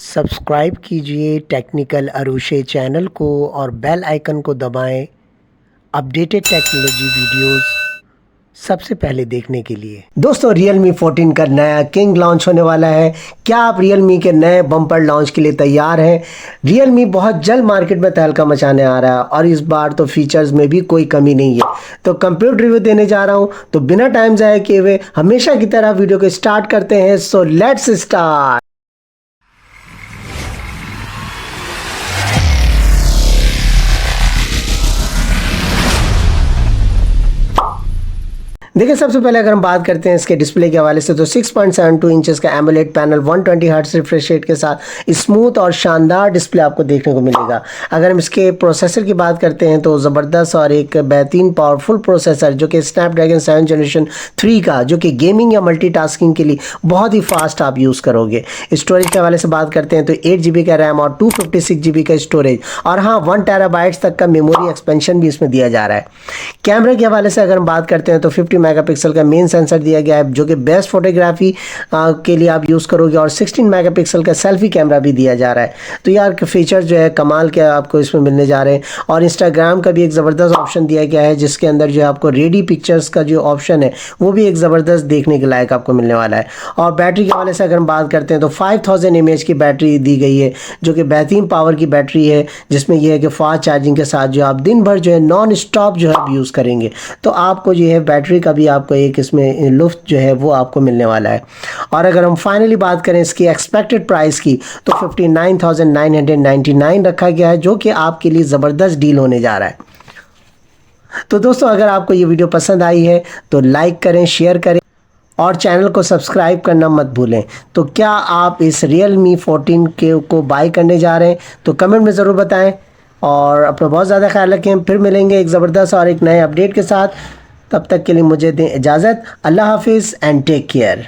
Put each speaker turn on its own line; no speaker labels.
Subscribe कीजिए technical Arushe channel को और बेल आइकन को दबाएं अपडेटेड टेक्नोलॉजी वीडियोस सबसे पहले देखने के लिए। दोस्तों, Realme 14 का नया किंग लॉन्च होने वाला है। क्या आप Realme के नए बम्पर लॉन्च के लिए तैयार हैं? Realme बहुत जल्द मार्केट में तहलका मचाने आ रहा है और इस बार तो फीचर्स में भी कोई कमी नहीं है। तो कंप्लीट रिव्यू देने जा रहा हूं, तो बिना टाइम जाए किए हुए हमेशा की तरह वीडियो को स्टार्ट करते हैं। So let's start. देखिए, सबसे पहले अगर हम बात करते हैं इसके डिस्प्ले के हवाले से, तो 6.72 इंचेस का AMOLED panel 120 hertz refresh rate के साथ स्मूथ और शानदार डिस्प्ले आपको देखने को मिलेगा। अगर हम इसके प्रोसेसर की बात करते हैं तो ज़बरदस्त और एक बेहतरीन पावरफुल प्रोसेसर जो कि स्नैपड्रैगन 7 जनरेशन 3 का, जो कि गेमिंग या मल्टीटास्किंग के लिए बहुत ही फास्ट आप यूज़ करोगे। स्टोरेज के हवाले से बात करते हैं तो 8 GB का रैम और 256 GB का स्टोरेज, और हाँ 1 TB तक का मेमोरी एक्सपेंशन भी इसमें दिया जा रहा है। कैमरे के हवाले से अगर हम बात करते हैं तो 50 मेगापिक्सल का मेन सेंसर दिया गया है, जो कि बेस्ट फोटोग्राफी के लिए आप यूज़ करोगे, और 16 मेगापिक्सल का सेल्फी कैमरा भी दिया जा रहा है। तो यार फीचर जो है कमाल के आपको इसमें मिलने जा रहे हैं। और इंस्टाग्राम का भी एक ज़बरदस्त ऑप्शन दिया गया है, जिसके अंदर जो है आपको रेडी पिक्चर्स का जो ऑप्शन है वो भी एक ज़बरदस्त देखने के लायक आपको मिलने वाला है। और बैटरी के हवाले से अगर हम बात करते हैं तो 5000 mAh की बैटरी दी गई है, जो कि बेहतरीन पावर की बैटरी है, जिसमें यह है कि फास्ट चार्जिंग के साथ जो आप दिन भर जो है नॉन स्टॉप जो है आप यूज़ करेंगे, तो आपको जो है बैटरी का भी आपको एक इसमें लुफ्त जो है वो आपको मिलने वाला है। और अगर हम फाइनली बात करें इसकी एक्सपेक्टेड प्राइस की, तो 59,999 रखा गया है, जो कि आपके लिए ज़बरदस्त डील होने जा रहा है। तो दोस्तों, अगर आपको ये वीडियो पसंद आई है तो लाइक करें, शेयर करें और चैनल को सब्सक्राइब करना मत भूलें। तो क्या आप इस Realme 14 को बाय करने जा रहे हैं? तो कमेंट में ज़रूर बताएं और अपना बहुत ज़्यादा ख्याल रखें। फिर मिलेंगे एक ज़बरदस्त और एक नए अपडेट के साथ। तब तक के लिए मुझे दें इजाज़त। अल्लाह हाफिज़ एंड टेक केयर।